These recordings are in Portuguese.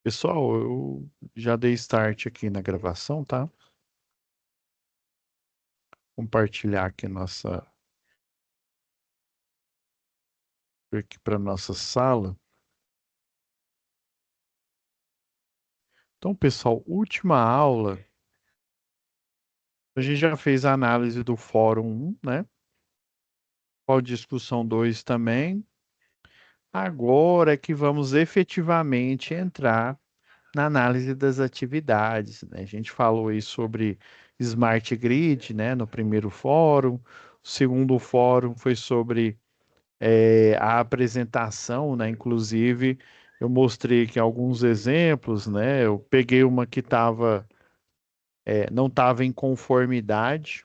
Pessoal, eu já dei start aqui na gravação, tá? Compartilhar aqui aqui para nossa sala. Então, pessoal, última aula, a gente já fez a análise do Fórum 1, né? Qual discussão 2 também. Agora é que vamos efetivamente entrar na análise das atividades, né? A gente falou aí sobre Smart Grid, né, no primeiro fórum. O segundo fórum foi sobre a apresentação, né? Inclusive, eu mostrei aqui alguns exemplos, né? Eu peguei uma que não estava em conformidade.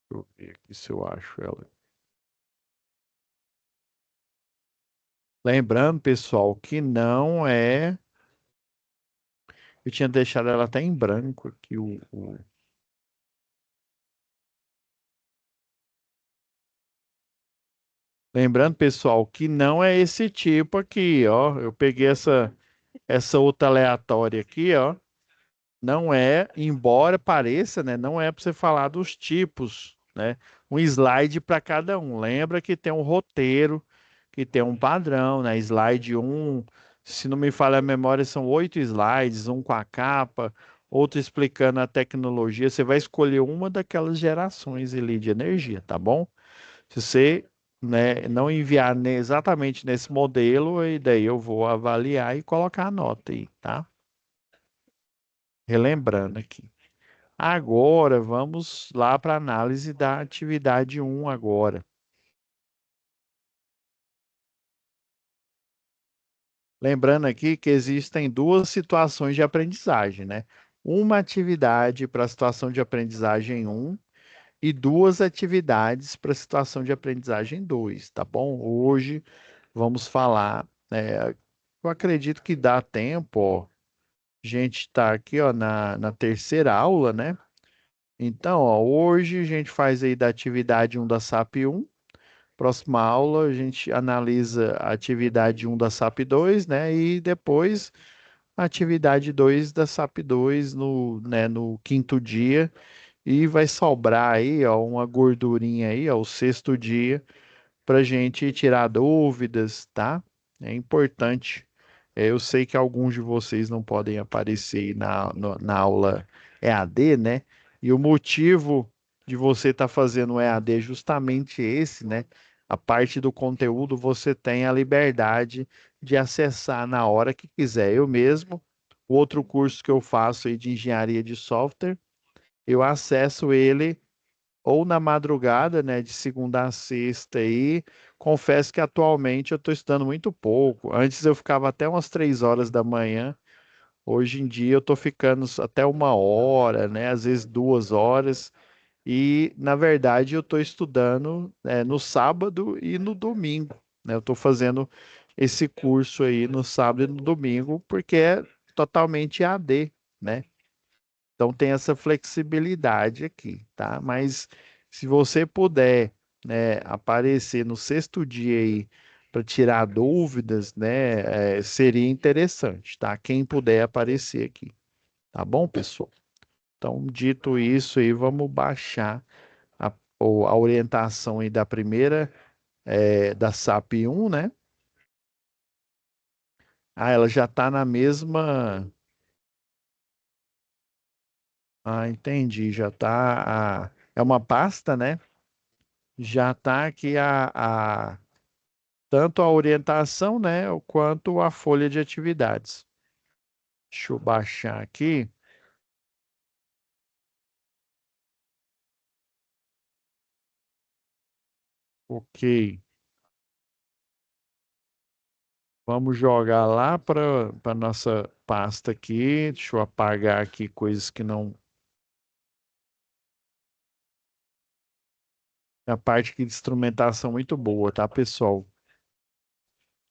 Deixa eu ver aqui se eu acho ela. Lembrando, pessoal, que não é. Eu tinha deixado ela até em branco aqui. Lembrando, pessoal, que não é esse tipo aqui, ó. Eu peguei essa outra aleatória aqui, ó. Não é, embora pareça, né? Não é para você falar dos tipos, né? Um slide para cada um. Lembra que tem um roteiro, que tem um padrão, né? Slide um, se não me falha a memória, são 8 slides, um com a capa, outro explicando a tecnologia. Você vai escolher uma daquelas gerações ali de energia, tá bom? Se você, né, não enviar exatamente nesse modelo, e daí eu vou avaliar e colocar a nota aí, tá? Relembrando aqui. Agora, vamos lá para a análise da atividade um agora. Lembrando aqui que existem duas situações de aprendizagem, né? Uma atividade para a situação de aprendizagem um e duas atividades para a situação de aprendizagem 2, tá bom? Hoje vamos falar, eu acredito que dá tempo, ó. A gente está aqui, ó, na terceira aula, né? Então, ó, hoje a gente faz aí da atividade um da SAP um. Próxima aula, a gente analisa a atividade um da SAP 2, né? E depois a atividade 2 da SAP 2 no quinto dia. E vai sobrar aí, ó, uma gordurinha aí, ó, o sexto dia, para a gente tirar dúvidas, tá? É importante. Eu sei que alguns de vocês não podem aparecer aí na aula EAD, né? E o motivo de você estar fazendo o EAD é justamente esse, né? A parte do conteúdo você tem a liberdade de acessar na hora que quiser. Eu mesmo, o outro curso que eu faço aí de engenharia de software, eu acesso ele ou na madrugada, né, de segunda a sexta aí. Confesso que atualmente eu estou estudando muito pouco. Antes eu ficava até umas 3 horas da manhã. Hoje em dia eu estou ficando até 1 hora, né, às vezes 2 horas. E na verdade eu estou estudando no sábado e no domingo, né? Eu estou fazendo esse curso aí no sábado e no domingo porque é totalmente AD, né? Então tem essa flexibilidade aqui, tá? Mas se você puder, né, aparecer no sexto dia aí para tirar dúvidas, né, seria interessante, tá? Quem puder aparecer aqui, tá bom, pessoal? Então, dito isso aí, vamos baixar a orientação aí da primeira, da SAP 1, né? Ah, ela já está na mesma. Ah, entendi. Já está. É uma pasta, né? Já está aqui tanto a orientação, né, quanto a folha de atividades. Deixa eu baixar aqui. Ok. Vamos jogar lá para nossa pasta aqui. Deixa eu apagar aqui coisas que não. A parte aqui de instrumentação muito boa, tá, pessoal?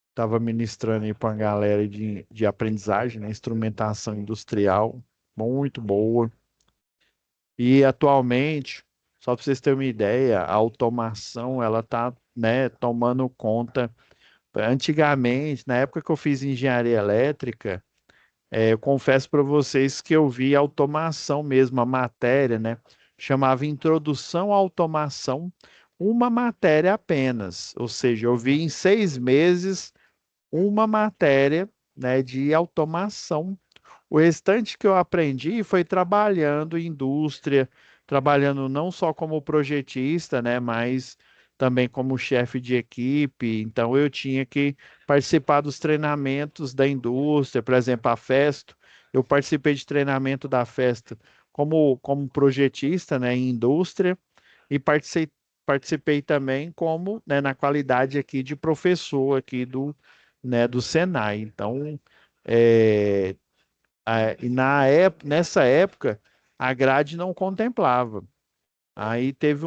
Estava ministrando aí para uma galera de aprendizagem, né? Instrumentação industrial, muito boa. E atualmente, só para vocês terem uma ideia, a automação ela está, né, tomando conta Antigamente, na época que eu fiz engenharia elétrica, eu confesso para vocês que eu vi automação mesmo, a matéria, né? Chamava Introdução à Automação, uma matéria apenas. Ou seja, eu vi em 6 meses uma matéria, né, de automação. O restante que eu aprendi foi trabalhando em indústria, trabalhando não só como projetista, né, mas também como chefe de equipe. Então eu tinha que participar dos treinamentos da indústria, por exemplo, a Festo. Eu participei de treinamento da Festo como projetista, né, em indústria e participei também como, né, na qualidade aqui de professor aqui do Senai. Então, é, e nessa época, a grade não contemplava. Aí teve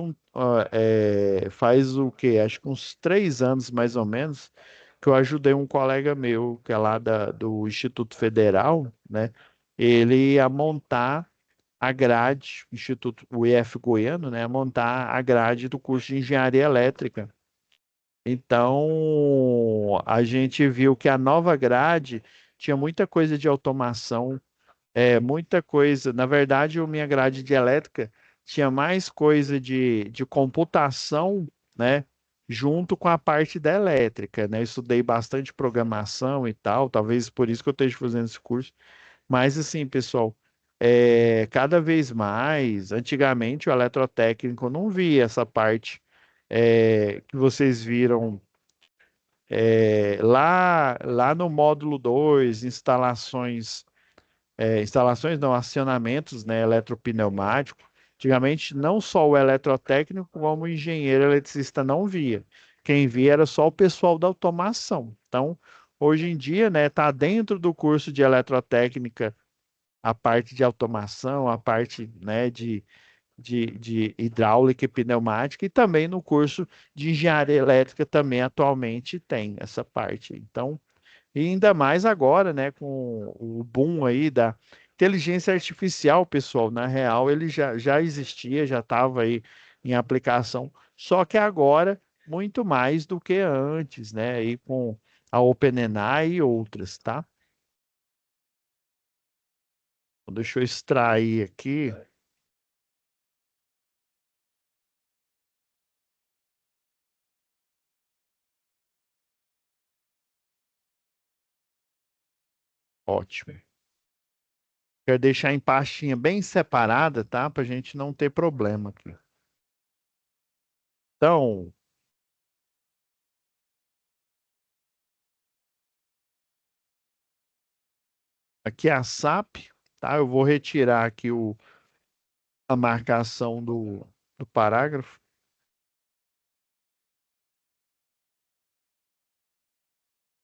faz o quê? Acho que uns 3 anos mais ou menos, que eu ajudei um colega meu, que é lá do Instituto Federal, né? Ele a montar a grade, o IF Goiano, né? A montar a grade do curso de Engenharia Elétrica. Então, a gente viu que a nova grade tinha muita coisa de automação, muita coisa. Na verdade, a minha grade de elétrica tinha mais coisa de computação, né? Junto com a parte da elétrica, né? Eu estudei bastante programação e tal, talvez por isso que eu esteja fazendo esse curso. Mas assim, pessoal, cada vez mais, antigamente o eletrotécnico não via essa parte que vocês viram lá no módulo 2 instalações não, acionamentos, né, eletropneumático. Antigamente, não só o eletrotécnico, como o engenheiro eletricista não via. Quem via era só o pessoal da automação. Então, hoje em dia, né, está dentro do curso de eletrotécnica a parte de automação, a parte, né, de hidráulica e pneumática, e também no curso de engenharia elétrica também atualmente tem essa parte. Então, e ainda mais agora, né, com o boom aí da inteligência artificial, pessoal, na real ele já existia, já estava aí em aplicação, só que agora muito mais do que antes, né, aí com a OpenAI e outras, tá? Então, deixa eu extrair aqui. Ótimo. Quero deixar em pastinha bem separada, tá? Para a gente não ter problema aqui. Então, aqui é a SAP, tá? Eu vou retirar aqui a marcação do parágrafo.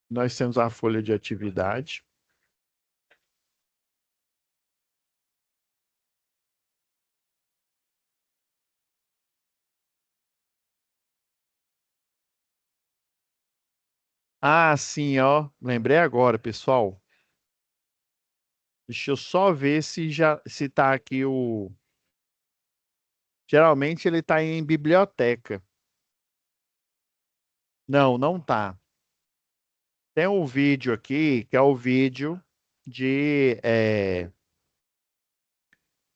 Nós temos a folha de atividade. Ah, sim, ó. Lembrei agora, pessoal. Deixa eu só ver se tá aqui o. Geralmente ele tá em biblioteca. Não, não tá. Tem um vídeo aqui, que é o vídeo de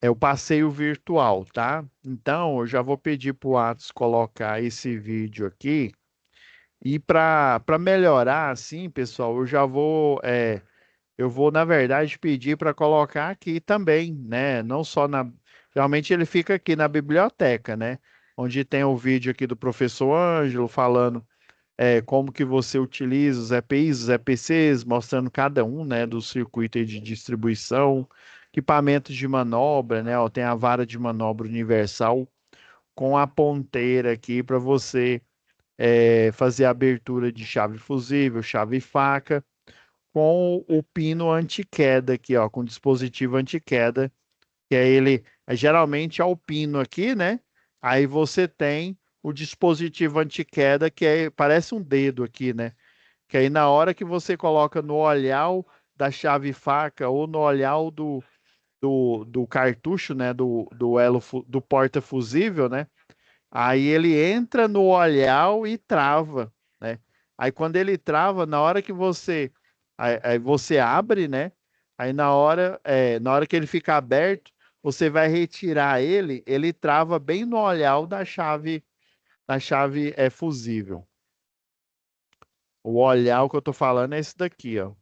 o passeio virtual, tá? Então, eu já vou pedir para o Atos colocar esse vídeo aqui. E para melhorar, assim, pessoal, eu vou, na verdade, pedir para colocar aqui também, né? Não só na. Realmente ele fica aqui na biblioteca, né? Onde tem o vídeo aqui do professor Ângelo falando como que você utiliza os EPIs, os EPCs, mostrando cada um, né, do circuito aí de distribuição, equipamentos de manobra, né? Ó, tem a vara de manobra universal com a ponteira aqui para você fazer a abertura de chave fusível, chave faca com o pino anti-queda aqui, ó, com dispositivo anti-queda, que é ele, geralmente é o pino aqui, né? Aí você tem o dispositivo anti-queda, parece um dedo aqui, né? Que aí na hora que você coloca no olhar da chave faca ou no olhar do cartucho, né? Do porta fusível, né? Aí ele entra no olhar e trava, né? Aí quando ele trava, na hora que aí você abre, né? Aí na hora que ele fica aberto, você vai retirar ele, ele trava bem no olhar da chave fusível. O olhar que eu tô falando é esse daqui, ó.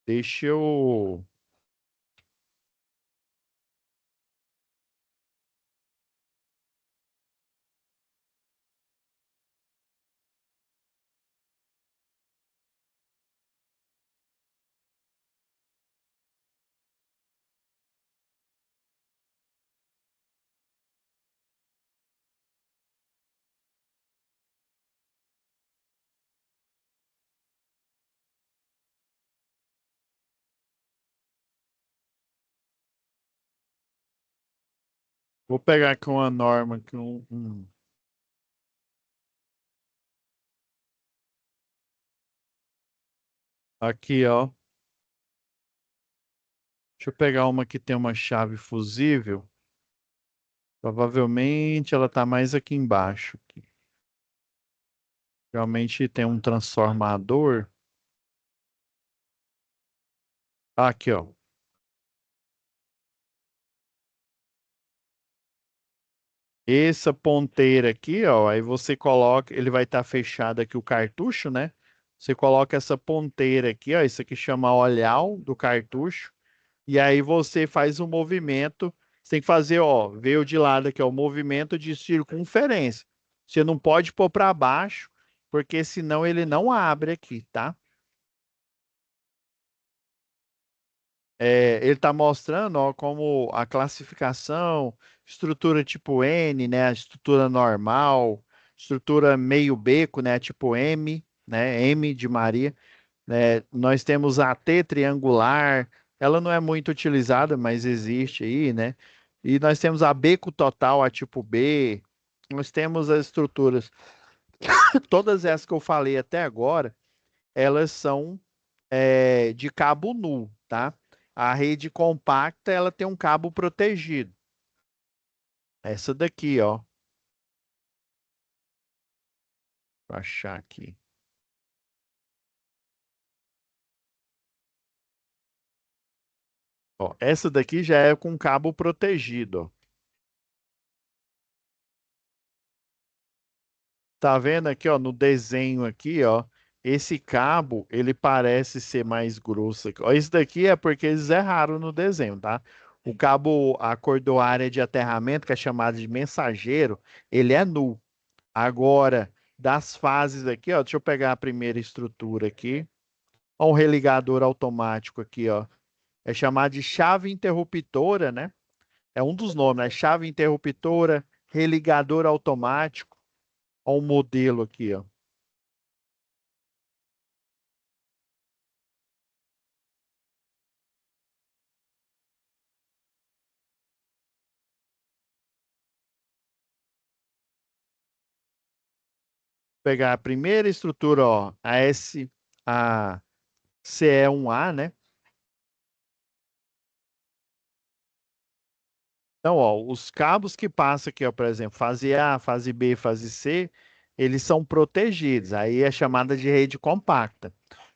Deixa eu. Vou pegar aqui uma norma, aqui aqui, ó. Deixa eu pegar uma que tem uma chave fusível. Provavelmente ela está mais aqui embaixo. Realmente tem um transformador. Aqui, ó. Essa ponteira aqui, ó, aí você coloca, ele vai estar fechado aqui o cartucho, né? Você coloca essa ponteira aqui, ó, isso aqui chama olhar do cartucho, e aí você faz o movimento, você tem que fazer, ó, veio de lado aqui, ó, o movimento de circunferência. Você não pode pôr para baixo, porque senão ele não abre aqui, tá? Ele está mostrando, ó, como a classificação, estrutura tipo N, né, a estrutura normal, estrutura meio beco, né, tipo M, né, M de Maria, né, nós temos a T triangular, ela não é muito utilizada, mas existe aí, né, e nós temos a beco total, a tipo B, nós temos as estruturas, todas essas que eu falei até agora, elas são de cabo nu, tá? A rede compacta, ela tem um cabo protegido. Essa daqui, ó. Vou achar aqui. Ó, essa daqui já é com cabo protegido, ó. Tá vendo aqui, ó, no desenho aqui, ó, esse cabo, ele parece ser mais grosso aqui. Ó, isso daqui é porque eles erraram no desenho, tá? O cabo, a cordoária de aterramento, que é chamado de mensageiro, ele é nu. Agora, das fases aqui, ó, deixa eu pegar a primeira estrutura aqui. Ó, um religador automático aqui, ó. É chamado de chave interruptora, né? É um dos nomes, né? Chave interruptora, religador automático. Ó, um modelo aqui, ó. Pegar a primeira estrutura, ó, a CE1A, né? Então, ó, os cabos que passam aqui, ó, por exemplo, fase A, fase B, fase C, eles são protegidos. Aí é chamada de rede compacta.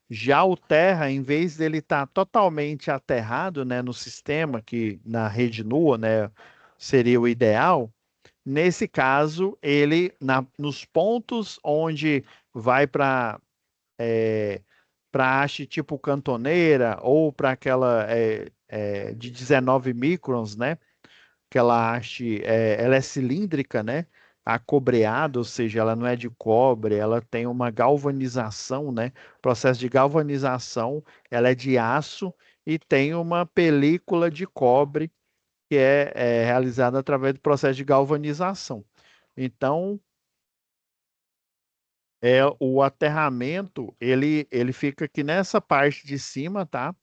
Já o terra, em vez dele estar totalmente aterrado, né, no sistema, que na rede nua, né, seria o ideal, nesse caso, nos pontos onde vai para haste tipo cantoneira ou para aquela de 19 microns, né? Aquela haste, ela é cilíndrica, né? Acobreada, ou seja, ela não é de cobre, ela tem uma galvanização, né? Processo de galvanização, ela é de aço e tem uma película de cobre que é realizada através do processo de galvanização. Então, o aterramento, ele fica aqui nessa parte de cima, tá?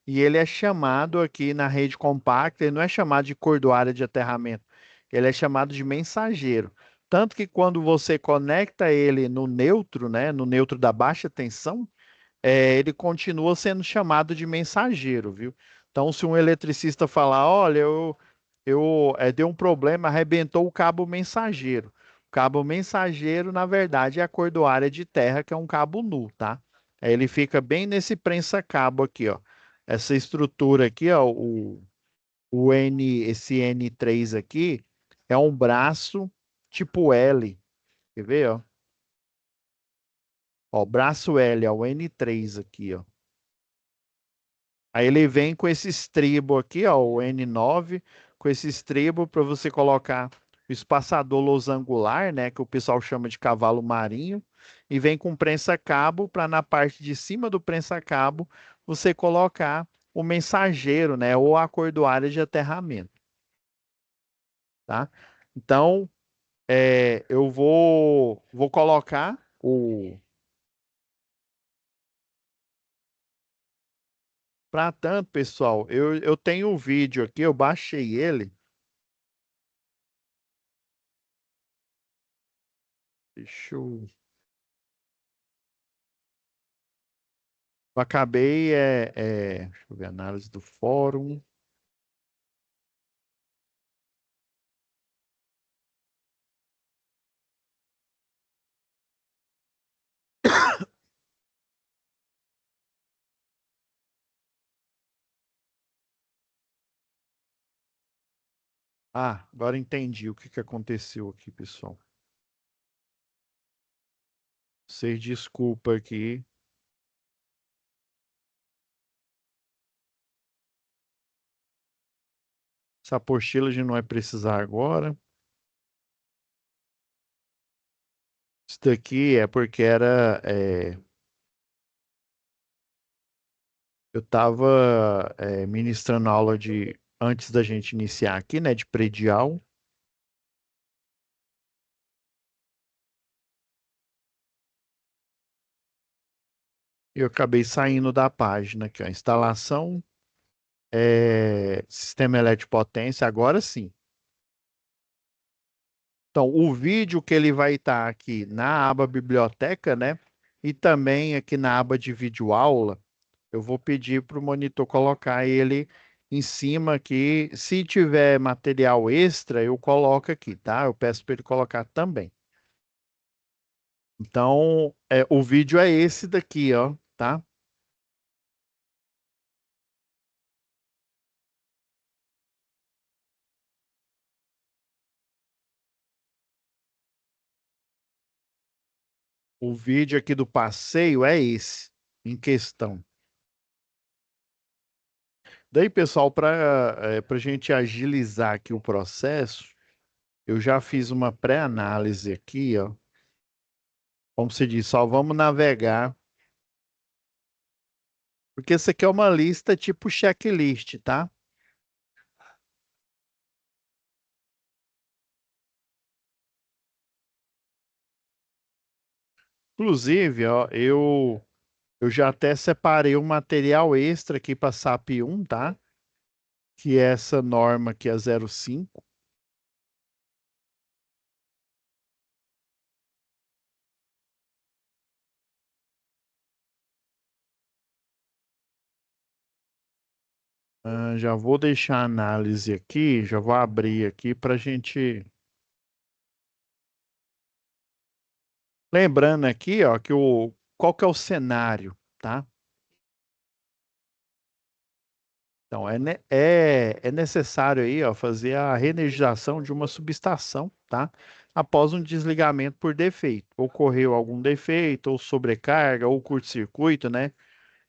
E ele é chamado aqui na rede compacta, ele não é chamado de cordoária de aterramento, ele é chamado de mensageiro. Tanto que quando você conecta ele no neutro, né, no neutro da baixa tensão, ele continua sendo chamado de mensageiro, viu? Então, se um eletricista falar, olha, deu um problema, arrebentou o cabo mensageiro. cabo mensageiro, na verdade, é a cordoária de terra, que é um cabo nu, tá? Aí ele fica bem nesse prensa-cabo aqui, ó. Essa estrutura aqui, ó, esse N3 aqui, é um braço tipo L. Quer ver, ó? Ó, braço L, ó, o N3 aqui, ó. Aí ele vem com esse estribo aqui, ó, o N9, com esse estribo para você colocar o espaçador losangular, né, que o pessoal chama de cavalo marinho, e vem com prensa-cabo para na parte de cima do prensa-cabo você colocar o mensageiro, né, ou a cordoária de aterramento, tá? Então, eu vou colocar o. Para tanto, pessoal, eu tenho um vídeo aqui, eu baixei ele. Deixa eu. Eu acabei, deixa eu ver, análise do fórum. Ah, agora entendi o que que aconteceu aqui, pessoal. Vocês desculpa aqui. Essa apostila a gente não vai precisar agora. Isso daqui é porque eu estava ministrando aula antes da gente iniciar aqui, né, de predial. E eu acabei saindo da página aqui, ó. Instalação, sistema elétrico de potência, agora sim. Então, o vídeo que ele vai estar aqui na aba biblioteca, né? E também aqui na aba de vídeo aula, eu vou pedir para o monitor colocar ele em cima aqui. Se tiver material extra, eu coloco aqui, tá? Eu peço para ele colocar também. Então, o vídeo é esse daqui, ó, tá? O vídeo aqui do passeio é esse, em questão. Daí, pessoal, para a gente agilizar aqui o processo, eu já fiz uma pré-análise aqui, ó. Como se diz, só vamos navegar, porque isso aqui é uma lista tipo checklist, tá? Inclusive, ó, eu já até separei um material extra aqui para SAP 1, tá? Que é essa norma aqui, a 05. Já vou deixar a análise aqui, já vou abrir aqui para a gente. Lembrando aqui, ó, qual que é o cenário, tá? Então, é necessário aí, ó, fazer a reenergização de uma subestação, tá? Após um desligamento por defeito. Ocorreu algum defeito, ou sobrecarga, ou curto-circuito, né?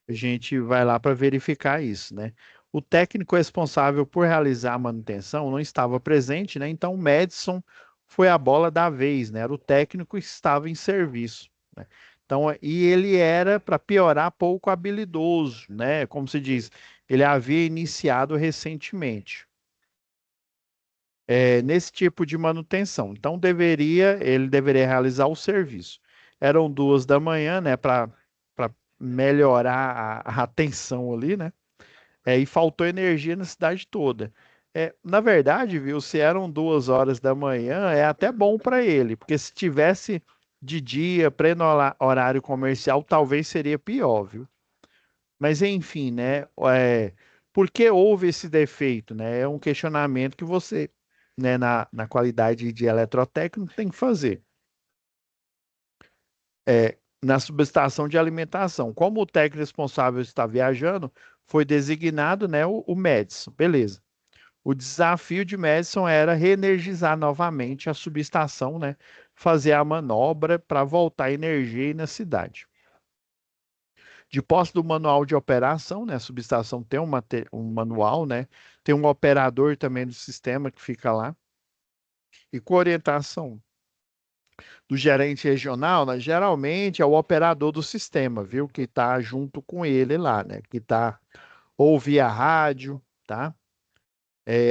A gente vai lá para verificar isso, né? O técnico responsável por realizar a manutenção não estava presente, né? Então, o Madison foi a bola da vez, né? Era o técnico que estava em serviço, né? Então, e ele era, para piorar, pouco habilidoso, né? Como se diz, ele havia iniciado recentemente nesse tipo de manutenção. Então, ele deveria realizar o serviço. Eram 2 da manhã, né? Para melhorar a atenção ali, né? E faltou energia na cidade toda. Na verdade, viu, se eram 2 horas da manhã, é até bom para ele, porque se tivesse de dia, pleno horário comercial, talvez seria pior, viu? Mas enfim, né? Por que houve esse defeito, né? É um questionamento que você né, na qualidade de eletrotécnico, tem que fazer. Na subestação de alimentação. Como o técnico responsável está viajando, foi designado, né, o Madison. Beleza. O desafio de Madison era reenergizar novamente a subestação, né, fazer a manobra para voltar energia aí na cidade. De posse do manual de operação, né, a subestação tem um manual, né, tem um operador também do sistema que fica lá, e com orientação do gerente regional, né, geralmente é o operador do sistema, viu? Que está junto com ele lá, né? Que está ou via rádio, tá?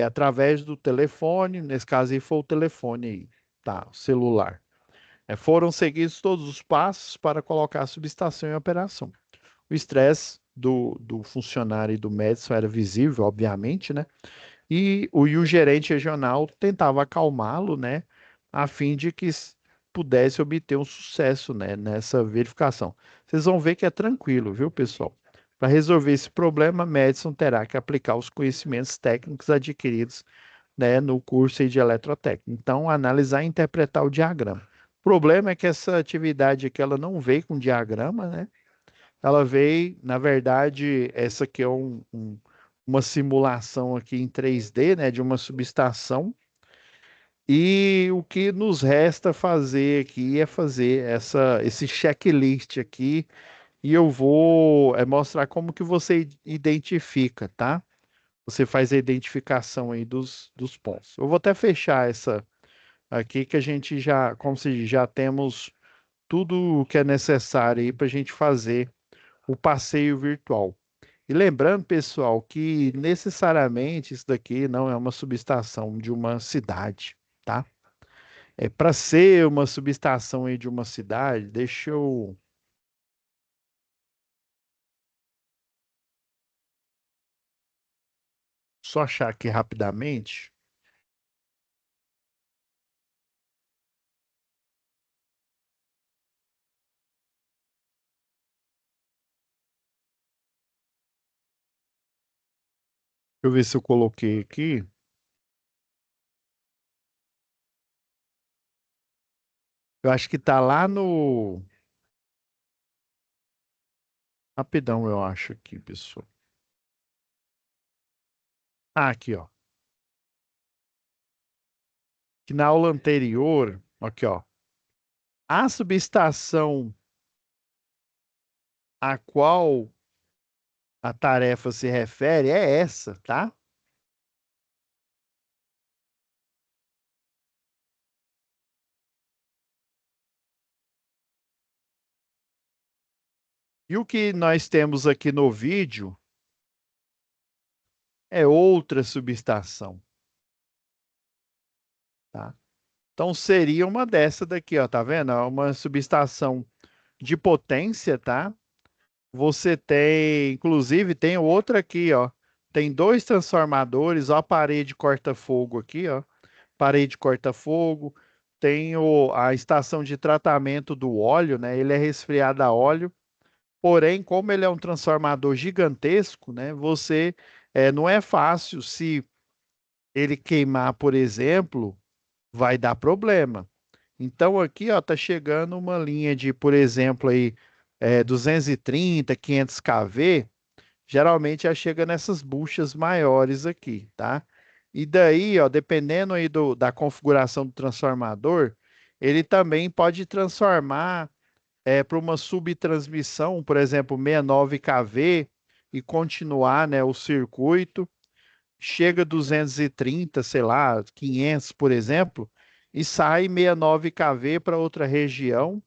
Através do telefone, nesse caso aí foi o telefone aí, tá? O celular. Foram seguidos todos os passos para colocar a subestação em operação. O estresse do funcionário e do médico era visível, obviamente, né? E o gerente regional tentava acalmá-lo, né, a fim de que pudesse obter um sucesso, né, nessa verificação. Vocês vão ver que é tranquilo, viu, pessoal? Para resolver esse problema, Madison terá que aplicar os conhecimentos técnicos adquiridos, né, no curso aí de eletrotécnica. Então, analisar e interpretar o diagrama. O problema é que essa atividade aqui, ela não veio com diagrama, né? Ela veio, na verdade, essa aqui é uma simulação aqui em 3D, né, de uma subestação. E o que nos resta fazer aqui é fazer esse checklist aqui. E eu vou mostrar como que você identifica, tá? Você faz a identificação aí dos pontos. Eu vou até fechar essa aqui que a gente já, como se já temos tudo o que é necessário aí para a gente fazer o passeio virtual. E lembrando, pessoal, que necessariamente isso daqui não é uma subestação de uma cidade, tá? Para ser uma subestação aí de uma cidade, deixa eu só achar aqui rapidamente. Deixa eu ver se eu coloquei aqui. Eu acho que tá lá no. Rapidão, eu acho aqui, pessoal. Ah, aqui, ó. Que na aula anterior, aqui, ó. A subestação a qual a tarefa se refere é essa, tá? E o que nós temos aqui no vídeo é outra subestação, tá? Então seria uma dessa daqui, ó, tá vendo? É uma subestação de potência, tá? Você tem, inclusive, tem outra aqui, ó. Tem dois transformadores, ó, a parede corta-fogo aqui, ó. Parede corta-fogo. Tem a estação de tratamento do óleo, né? Ele é resfriado a óleo. Porém, como ele é um transformador gigantesco, né? Não é fácil se ele queimar, por exemplo, vai dar problema. Então aqui, ó, tá chegando uma linha de, por exemplo, aí 230, 500 kV, geralmente já chega nessas buchas maiores aqui, tá? E daí, ó, dependendo aí da configuração do transformador, ele também pode transformar para uma subtransmissão, por exemplo, 69 kV e continuar, né, o circuito chega a 230, sei lá, 500, por exemplo, e sai 69 kV para outra região.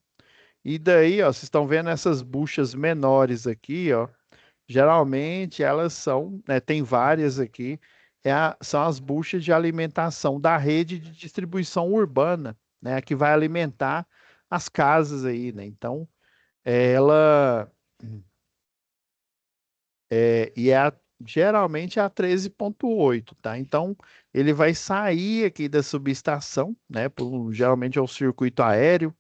E daí, ó, vocês estão vendo essas buchas menores aqui, ó. Geralmente elas são, né, tem várias aqui, são as buchas de alimentação da rede de distribuição urbana, né, que vai alimentar as casas aí, né? Então, ela geralmente é a 13,8, tá? Então, ele vai sair aqui da subestação, né? Geralmente é o circuito aéreo,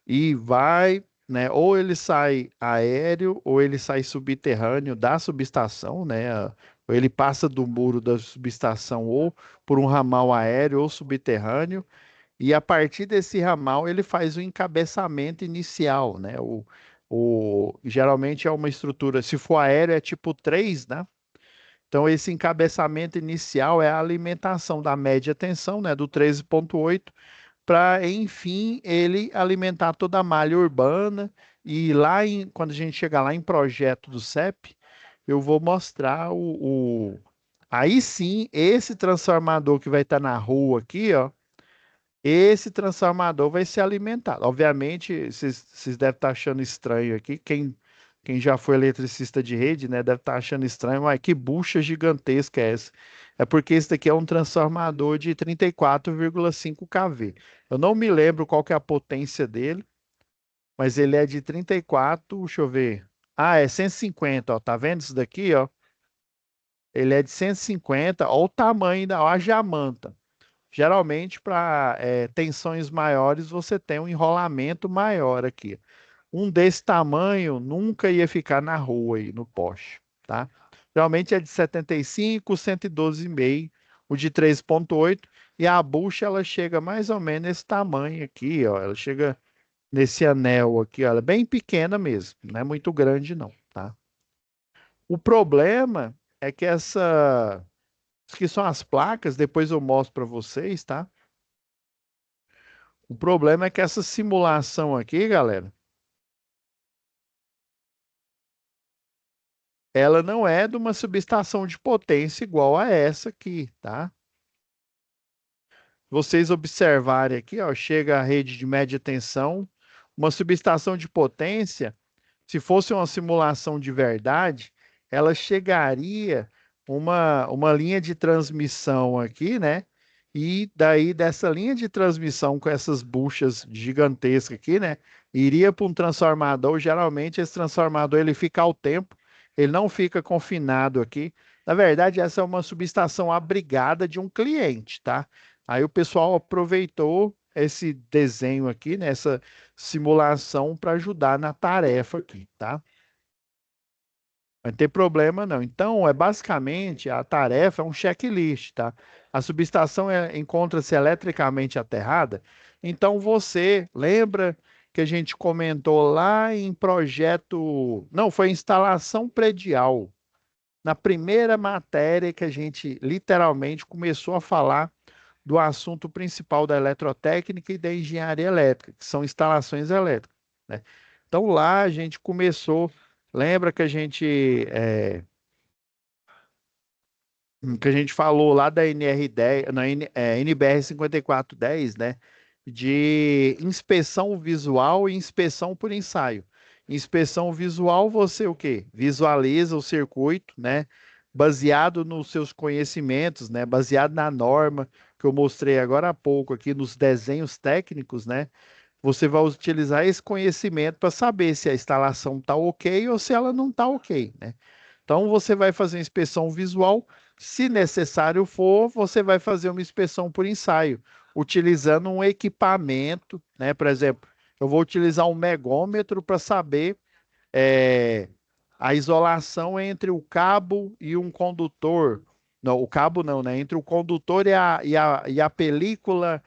e vai, né? Ou ele sai aéreo, ou ele sai subterrâneo da subestação, né? Ele passa do muro da subestação ou por um ramal aéreo ou subterrâneo, e a partir desse ramal ele faz o encabeçamento inicial, né? Geralmente é uma estrutura, se for aéreo é tipo 3, né? Então esse encabeçamento inicial é a alimentação da média tensão, né? Do 13,8 para, enfim, ele alimentar toda a malha urbana. E quando a gente chegar lá em projeto do CEP, eu vou mostrar Aí sim, esse transformador que vai estar na rua aqui, ó, esse transformador vai ser alimentado. Obviamente, vocês devem estar achando estranho aqui. Quem já foi eletricista de rede, né, deve estar achando estranho. Mas que bucha gigantesca é essa? É porque esse daqui é um transformador de 34,5 kV. Eu não me lembro qual que é a potência dele, mas ele é de 34, deixa eu ver. Ah, é 150, ó. Tá vendo isso daqui, ó? Ele é de 150, ó o tamanho da, ó a jamanta. Geralmente, para tensões maiores, você tem um enrolamento maior aqui. Um desse tamanho nunca ia ficar na rua aí, no poste, tá? Geralmente é de 75, 112,5, o de 3,8, e a bucha ela chega mais ou menos nesse tamanho aqui, ó. Ela chega nesse anel aqui, ó. Ela é bem pequena mesmo, não é muito grande não, tá? O problema é que que são as placas, depois eu mostro para vocês, tá? O problema é que essa simulação aqui, galera, ela não é de uma subestação de potência igual a essa aqui, tá? Vocês observarem aqui, ó, chega a rede de média tensão, uma subestação de potência, se fosse uma simulação de verdade, ela chegaria uma linha de transmissão aqui, né? E daí dessa linha de transmissão com essas buchas gigantescas aqui, né? Iria para um transformador. Geralmente esse transformador ele fica ao tempo, ele não fica confinado aqui. Na verdade, essa é uma subestação abrigada de um cliente, tá? Aí o pessoal aproveitou esse desenho aqui, né? Essa simulação para ajudar na tarefa aqui, tá? Não tem problema não. Então, é basicamente a tarefa é um checklist, tá? A subestação encontra-se eletricamente aterrada. Então, você lembra que a gente comentou lá em projeto, não, foi instalação predial, na primeira matéria que a gente literalmente começou a falar do assunto principal da eletrotécnica e da engenharia elétrica, que são instalações elétricas, né? Então lá a gente começou, lembra que a gente falou lá da NR10, na NBR 5410, né? De inspeção visual e inspeção por ensaio. Inspeção visual, você o quê? Visualiza o circuito, né? Baseado nos seus conhecimentos, né? Baseado na norma que eu mostrei agora há pouco aqui nos desenhos técnicos, né? Você vai utilizar esse conhecimento para saber se a instalação está ok ou se ela não está ok, né? Então, você vai fazer inspeção visual. Se necessário for, você vai fazer uma inspeção por ensaio, utilizando um equipamento, né? Por exemplo, eu vou utilizar um megômetro para saber é, a isolação entre o cabo e um condutor. Não, o cabo não, né? Entre o condutor a película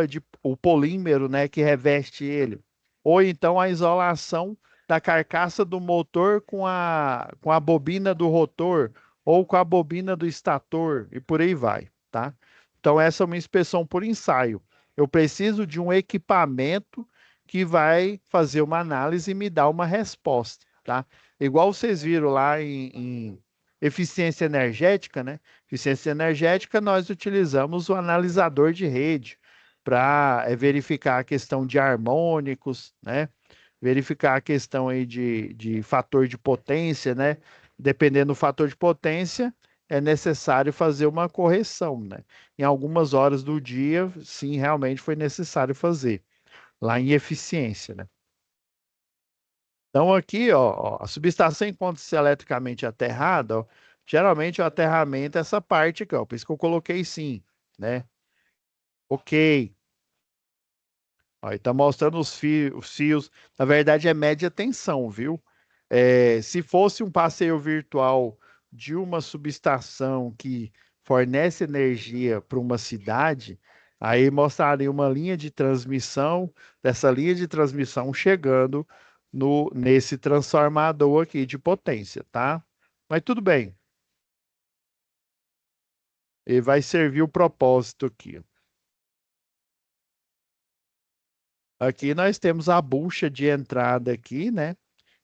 de o polímero, né, que reveste ele. Ou então a isolação da carcaça do motor com a bobina do rotor ou com a bobina do estator e por aí vai, tá? Então essa é uma inspeção por ensaio. Eu preciso de um equipamento que vai fazer uma análise e me dar uma resposta, tá? Igual vocês viram lá em eficiência energética, né? Eficiência energética, nós utilizamos o analisador de rede para verificar a questão de harmônicos, né? Verificar a questão aí de fator de potência, né? Dependendo do fator de potência, é necessário fazer uma correção, né? Em algumas horas do dia, sim, realmente foi necessário fazer lá em eficiência, né? Então aqui, ó, a subestação encontra-se eletricamente aterrada, ó, geralmente o aterramento é essa parte aqui, ó, por isso que eu coloquei sim, né? Ok. Ó, e tá mostrando os fios, na verdade é média tensão, viu? Se fosse um passeio virtual de uma subestação que fornece energia para uma cidade, aí mostraria uma linha de transmissão, dessa linha de transmissão chegando nesse transformador aqui de potência, tá? Mas tudo bem, ele vai servir o propósito aqui. Aqui nós temos a bucha de entrada aqui, né?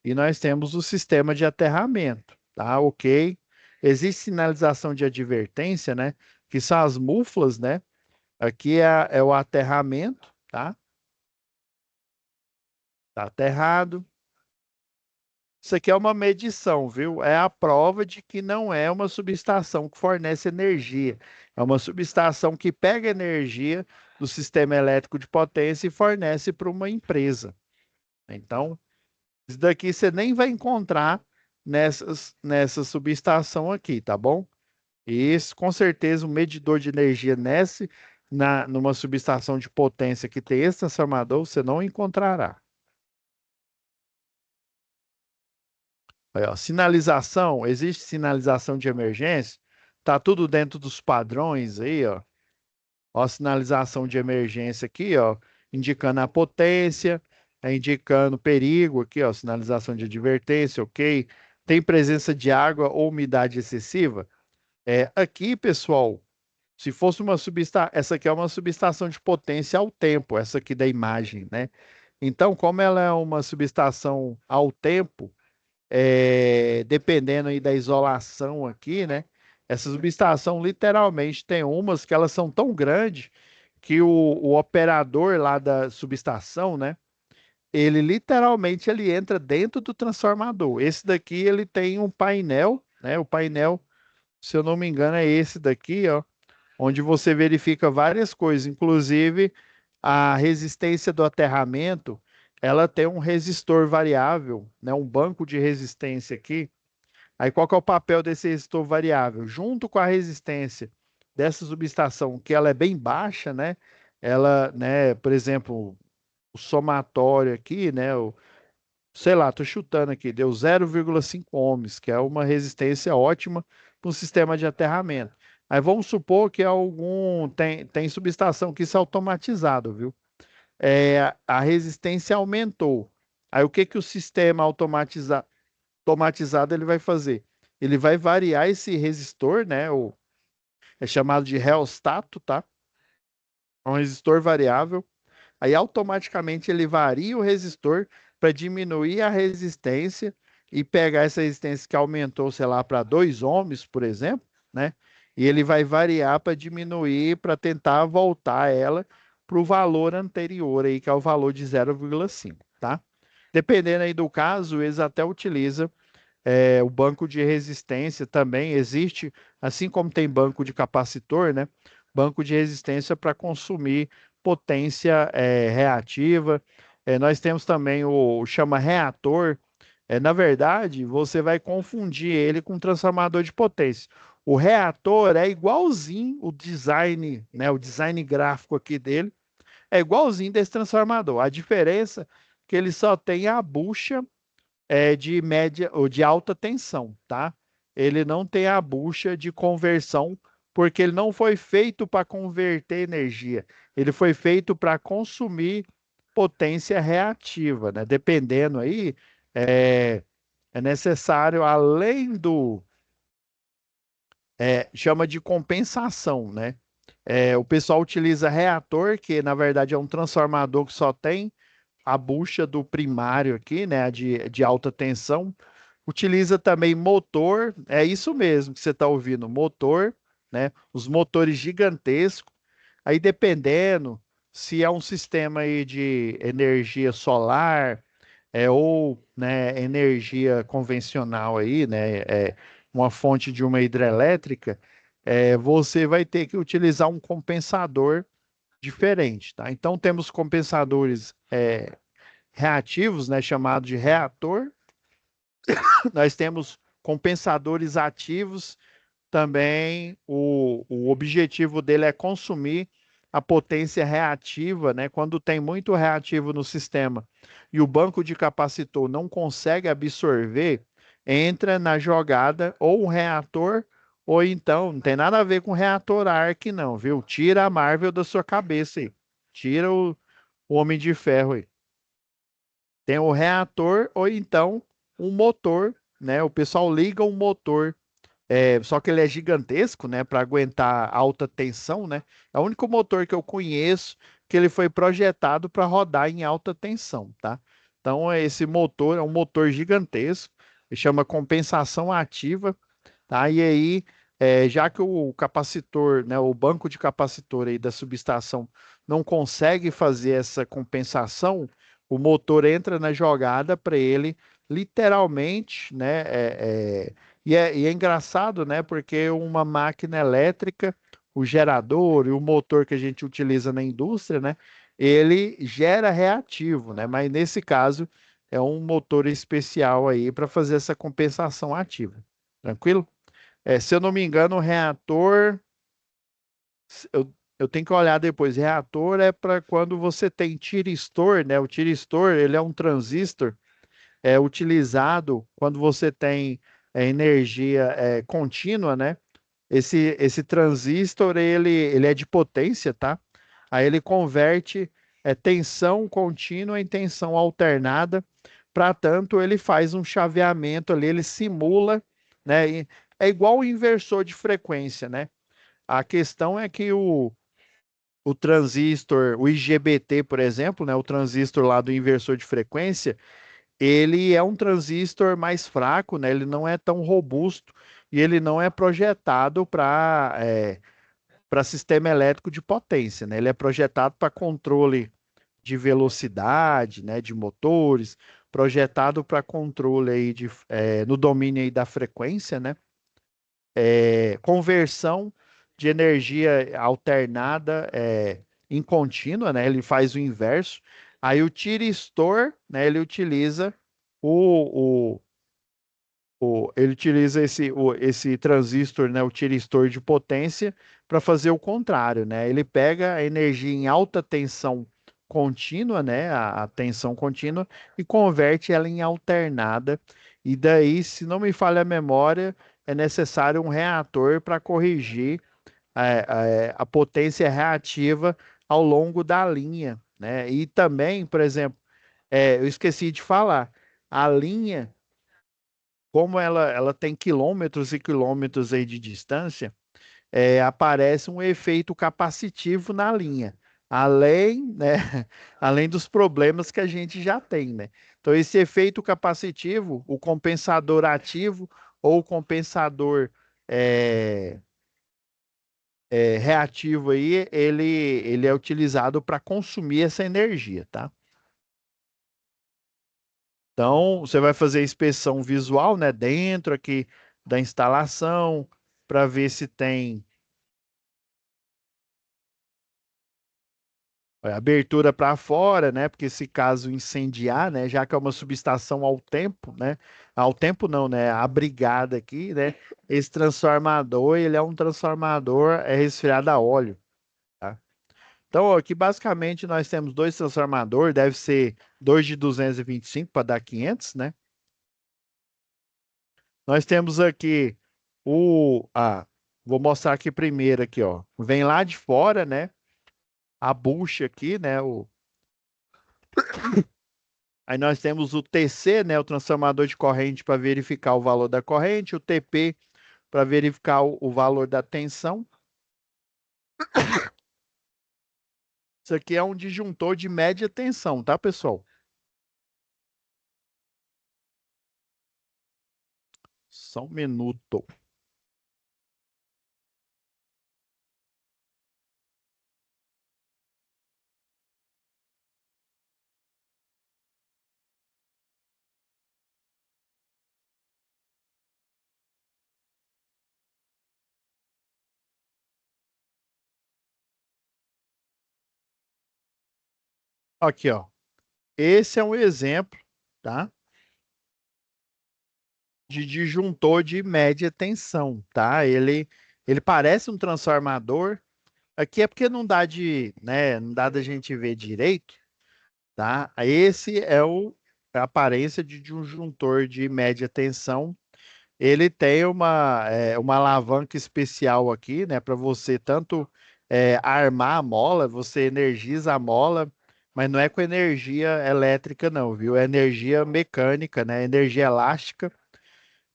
E nós temos o sistema de aterramento, tá? Ok. Existe sinalização de advertência, né? Que são as muflas, né? Aqui é o aterramento, tá? Tá aterrado. Isso aqui é uma medição, viu? É a prova de que não é uma subestação que fornece energia. É uma subestação que pega energia do sistema elétrico de potência e fornece para uma empresa. Então, isso daqui você nem vai encontrar nessa subestação aqui, tá bom? E isso, com certeza, um medidor de energia numa subestação de potência que tem esse transformador, você não encontrará. Aí, ó, sinalização, existe sinalização de emergência, tá tudo dentro dos padrões aí, ó. Ó, sinalização de emergência aqui, ó, indicando a potência, indicando perigo aqui, ó, sinalização de advertência, ok? Tem presença de água ou umidade excessiva? Aqui, pessoal, se fosse uma subestação, essa aqui é uma subestação de potência ao tempo, essa aqui da imagem, né? Então, como ela é uma subestação ao tempo, dependendo aí da isolação aqui, né? Essa subestação literalmente tem umas que elas são tão grandes que o operador lá da subestação, né? Ele literalmente ele entra dentro do transformador. Esse daqui ele tem um painel, né? O painel, se eu não me engano, é esse daqui, ó, onde você verifica várias coisas, inclusive a resistência do aterramento, ela tem um resistor variável, né? Um banco de resistência aqui. Aí qual que é o papel desse resistor variável? Junto com a resistência dessa subestação, que ela é bem baixa, né? Ela, né, por exemplo, o somatório aqui, né, sei lá, tô chutando aqui, deu 0,5 ohms, que é uma resistência ótima para um sistema de aterramento. Aí vamos supor que tem subestação que isso é automatizado, viu? A resistência aumentou. Aí o que que o sistema automatizado ele vai fazer? Ele vai variar esse resistor, né? É chamado de reostato, tá? É um resistor variável. Aí automaticamente ele varia o resistor para diminuir a resistência e pegar essa resistência que aumentou, sei lá, para 2 ohms, por exemplo, né? E ele vai variar para diminuir, para tentar voltar ela para o valor anterior aí, que é o valor de 0,5, tá? Dependendo aí do caso, eles até utilizam o banco de resistência também existe, assim como tem banco de capacitor, né? Banco de resistência para consumir potência reativa. Nós temos também chama reator. Na verdade, você vai confundir ele com transformador de potência. O reator é igualzinho o design, né? O design gráfico aqui dele é igualzinho desse transformador. A diferença é que ele só tem a bucha de média ou de alta tensão, tá? Ele não tem a bucha de conversão, porque ele não foi feito para converter energia. Ele foi feito para consumir potência reativa, né? Dependendo aí, é, é necessário, além chama de compensação, né? O pessoal utiliza reator, que na verdade é um transformador que só tem a bucha do primário aqui, né, de alta tensão. Utiliza também motor, é isso mesmo que você está ouvindo, motor, né, os motores gigantescos. Aí dependendo se é um sistema aí de energia solar, ou né, energia convencional aí, né, uma fonte de uma hidrelétrica, você vai ter que utilizar um compensador diferente, tá? Então temos compensadores reativos, né, chamado de reator. Nós temos compensadores ativos também. O objetivo dele é consumir a potência reativa, né? Quando tem muito reativo no sistema e o banco de capacitor não consegue absorver, entra na jogada ou um reator, ou então, não tem nada a ver com reator Ark, não, viu? Tira a Marvel da sua cabeça aí. Tira o Homem de Ferro aí. Tem o reator ou então um motor, né? O pessoal liga um motor, só que ele é gigantesco, né? Para aguentar alta tensão, né? É o único motor que eu conheço que ele foi projetado para rodar em alta tensão, tá? Então, esse motor é um motor gigantesco, ele chama compensação ativa, tá? E aí, já que o capacitor, né, o banco de capacitor aí da subestação não consegue fazer essa compensação, o motor entra na jogada para ele literalmente, né? E é engraçado, né? Porque uma máquina elétrica, o gerador e o motor que a gente utiliza na indústria, né? Ele gera reativo, né? Mas nesse caso é um motor especial aí para fazer essa compensação ativa. Tranquilo? Se eu não me engano, o reator, eu tenho que olhar depois. Reator é para quando você tem tiristor, né? O tiristor, ele é um transistor utilizado quando você tem energia contínua, né? Esse transistor, ele é de potência, tá? Aí ele converte tensão contínua em tensão alternada. Para tanto, ele faz um chaveamento ali, ele simula, né? É igual o inversor de frequência, né? A questão é que o transistor, o IGBT, por exemplo, né? O transistor lá do inversor de frequência, ele é um transistor mais fraco, né? Ele não é tão robusto e ele não é projetado para sistema elétrico de potência, né? Ele é projetado para controle de velocidade, né? De motores, projetado para controle aí no domínio aí da frequência, né? Conversão de energia alternada em contínua, né? Ele faz o inverso. Aí o tiristor, né? O, ele utiliza esse transistor, né? O tiristor de potência para fazer o contrário, né? Ele pega a energia em alta tensão contínua, né? A tensão contínua e converte ela em alternada. E daí, se não me falha a memória, é necessário um reator para corrigir a potência reativa ao longo da linha, né? E também, por exemplo, eu esqueci de falar, a linha, como ela tem quilômetros e quilômetros aí de distância, aparece um efeito capacitivo na linha, além, né, além dos problemas que a gente já tem, né? Então, esse efeito capacitivo, o compensador ativo ou o compensador é, reativo aí, ele é utilizado para consumir essa energia, tá? Então, você vai fazer a inspeção visual, né, dentro aqui da instalação, para ver se tem abertura para fora, né? Porque se caso incendiar, né? Já que é uma subestação ao tempo, né? Ao tempo não, né? Abrigada aqui, né? Esse transformador, ele é um transformador resfriado a óleo, tá? Então, aqui basicamente nós temos dois transformadores, deve ser dois de 225 para dar 500, né? Nós temos aqui vou mostrar aqui primeiro aqui, ó. Vem lá de fora, né? A bucha aqui, né? Aí nós temos o TC, né, o transformador de corrente para verificar o valor da corrente, o TP para verificar o valor da tensão. Isso aqui é um disjuntor de média tensão, tá, pessoal? Só um minuto. Aqui, ó. Esse é um exemplo, tá? De disjuntor de média tensão, tá? Ele parece um transformador. Aqui é porque não dá né, não dá da gente ver direito, tá? Esse a aparência de um juntor de média tensão. Ele tem uma alavanca especial aqui, né, para você tanto armar a mola, você energiza a mola, mas não é com energia elétrica, não, viu? É energia mecânica, né? Energia elástica.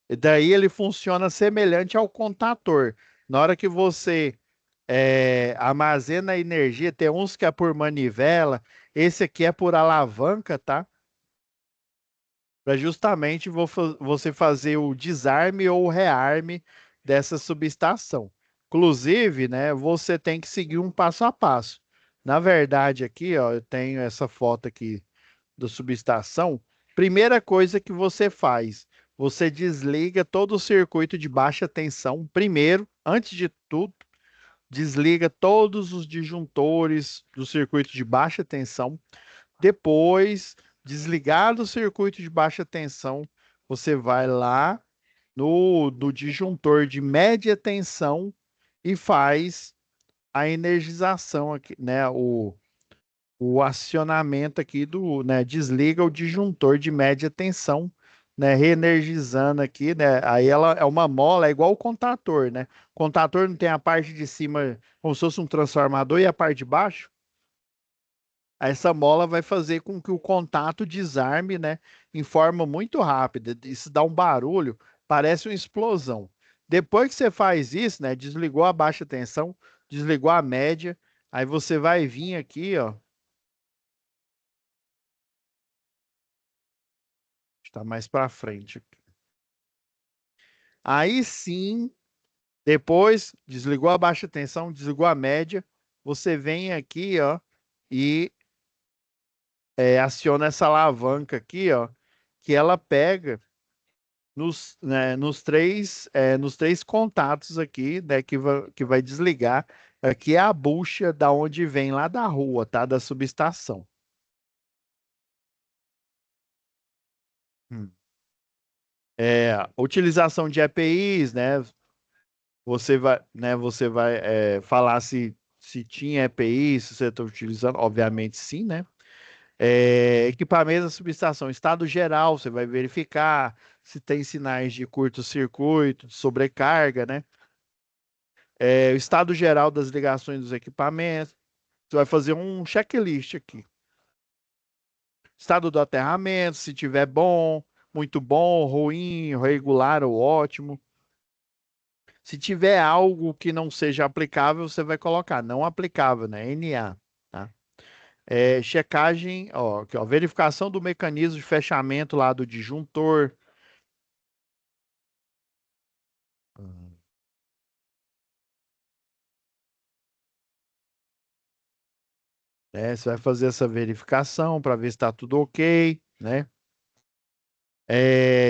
E daí ele funciona semelhante ao contator. Na hora que você armazena energia, tem uns que é por manivela, esse aqui é por alavanca, tá? Para justamente você fazer o desarme ou o rearme dessa subestação. Inclusive, né, você tem que seguir um passo a passo. Na verdade, aqui, ó, eu tenho essa foto aqui da subestação. Primeira coisa que você faz, você desliga todo o circuito de baixa tensão. Primeiro, antes de tudo, desliga todos os disjuntores do circuito de baixa tensão. Depois, desligado o circuito de baixa tensão, você vai lá no disjuntor de média tensão e faz a energização aqui, né? O acionamento aqui né? Desliga o disjuntor de média tensão, né? Reenergizando aqui, né? Aí ela é uma mola, é igual o contator, né? O contator não tem a parte de cima como se fosse um transformador e a parte de baixo. Essa mola vai fazer com que o contato desarme, né, em forma muito rápida. Isso dá um barulho, parece uma explosão. Depois que você faz isso, né, desligou a baixa tensão, desligou a média, aí você vai vir aqui, ó, está mais para frente. Aí sim, depois desligou a baixa tensão, desligou a média, você vem aqui, ó, e aciona essa alavanca aqui, ó, que ela pega nos três contatos aqui, né, que vai desligar. Aqui é a bucha da onde vem lá da rua, tá? Da subestação. Hum. Utilização de EPIs, né? Você vai falar se tinha EPI, se você está utilizando, obviamente sim, né? Equipamento da subestação, estado geral, você vai verificar se tem sinais de curto-circuito, de sobrecarga, né? O estado geral das ligações dos equipamentos. Você vai fazer um checklist aqui. Estado do aterramento, se tiver bom, muito bom, ruim, regular ou ótimo. Se tiver algo que não seja aplicável, você vai colocar não aplicável, né? NA, tá? Checagem, ó, aqui, ó, verificação do mecanismo de fechamento lá do disjuntor. Você vai fazer essa verificação para ver se está tudo ok, né?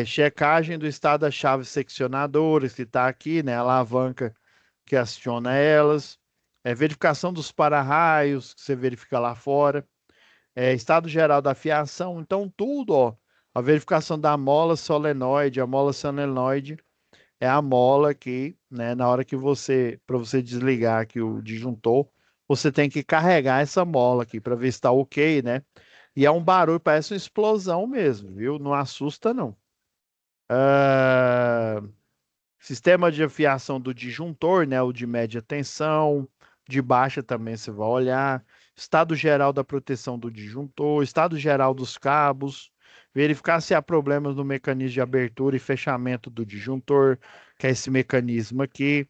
Checagem do estado das chaves seccionadoras, que está aqui, né? A alavanca que aciona elas. Verificação dos para-raios, que você verifica lá fora. Estado geral da fiação. Então, tudo, ó. A verificação da mola solenoide. A mola solenoide é a mola que, né, na hora que para você desligar aqui o disjuntor, você tem que carregar essa mola aqui para ver se está ok, né? E é um barulho, parece uma explosão mesmo, viu? Não assusta, não. Ah, sistema de afiação do disjuntor, né? O de média tensão, de baixa também você vai olhar. Estado geral da proteção do disjuntor, estado geral dos cabos, verificar se há problemas no mecanismo de abertura e fechamento do disjuntor, que é esse mecanismo aqui,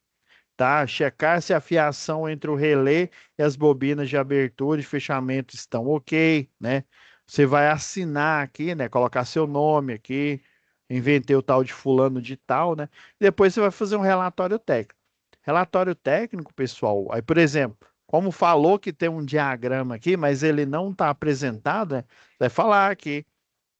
tá? Checar se a fiação entre o relé e as bobinas de abertura e fechamento estão ok, né? Você vai assinar aqui, né? Colocar seu nome aqui. Inventei o tal de fulano de tal, né? Depois você vai fazer um relatório técnico. Relatório técnico, pessoal. Aí, por exemplo, como falou que tem um diagrama aqui, mas ele não está apresentado, né? Vai falar aqui,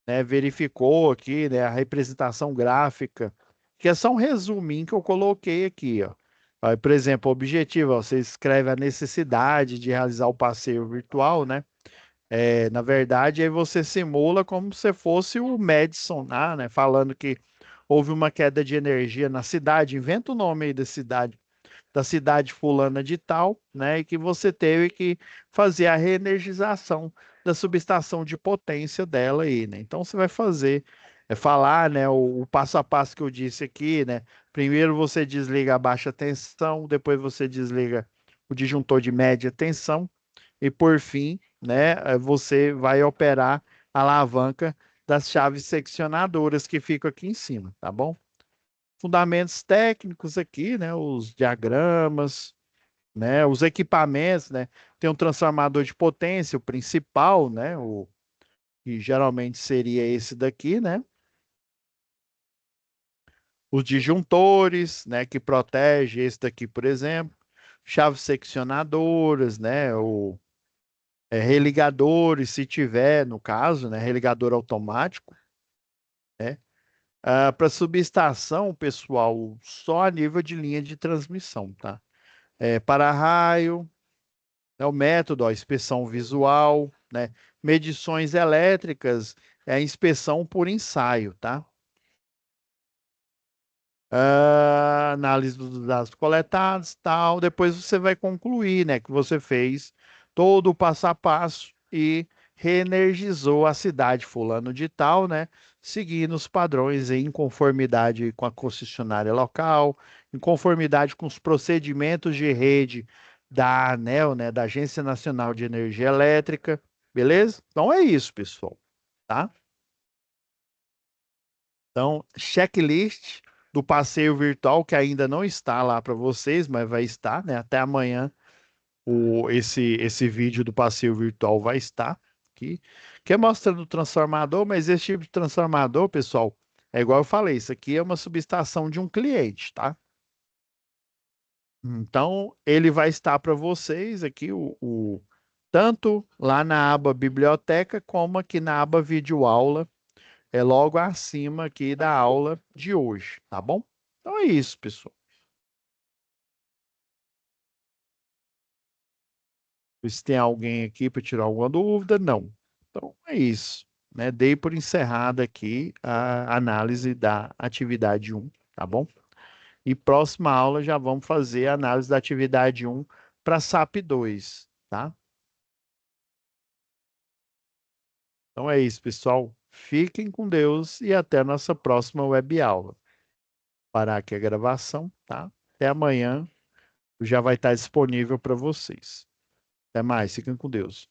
né? Verificou aqui, né? A representação gráfica, que é só um resuminho que eu coloquei aqui, ó. Aí, por exemplo, o objetivo, ó, você escreve a necessidade de realizar o passeio virtual, né? Na verdade, aí você simula como se fosse o Madison lá, né? Falando que houve uma queda de energia na cidade. Inventa o nome aí da cidade. da cidade fulana de tal, né? E que você teve que fazer a reenergização da subestação de potência dela aí, né? Então você vai fazer, falar, né, o passo a passo que eu disse aqui, né? Primeiro você desliga a baixa tensão, depois você desliga o disjuntor de média tensão e por fim, né, você vai operar a alavanca das chaves seccionadoras que ficam aqui em cima, tá bom? Fundamentos técnicos aqui, né, os diagramas, né, os equipamentos, né, tem um transformador de potência, o principal, né, o que geralmente seria esse daqui, né, os disjuntores, né, que protege esse daqui, por exemplo, chaves seccionadoras, né, o religadores, se tiver, no caso, né, religador automático, né, para subestação, pessoal, só a nível de linha de transmissão, tá? Para-raio, né, o método, ó, inspeção visual, né? Medições elétricas, inspeção por ensaio, tá? Análise dos dados coletados, tal. Depois você vai concluir, né, que você fez todo o passo a passo e reenergizou a cidade fulano de tal, né, seguindo os padrões em conformidade com a concessionária local, em conformidade com os procedimentos de rede da ANEEL, né, da Agência Nacional de Energia Elétrica, beleza? Então é isso, pessoal, tá? Então, checklist do passeio virtual, que ainda não está lá para vocês, mas vai estar, né? Até amanhã esse vídeo do passeio virtual vai estar aqui. Que é mostrando o transformador, mas esse tipo de transformador, pessoal, é igual eu falei, isso aqui é uma subestação de um cliente, tá? Então, ele vai estar para vocês aqui, tanto lá na aba biblioteca, como aqui na aba videoaula é logo acima aqui da aula de hoje, tá bom? Então é isso, pessoal. Se tem alguém aqui para tirar alguma dúvida, não. Então é isso, né? Dei por encerrada aqui a análise da atividade um, tá bom? E próxima aula já vamos fazer a análise da atividade um para SAP 2, tá? Então é isso, pessoal. Fiquem com Deus e até a nossa próxima web aula. Parar aqui a gravação, tá? Até amanhã já vai estar disponível para vocês. Até mais, fiquem com Deus.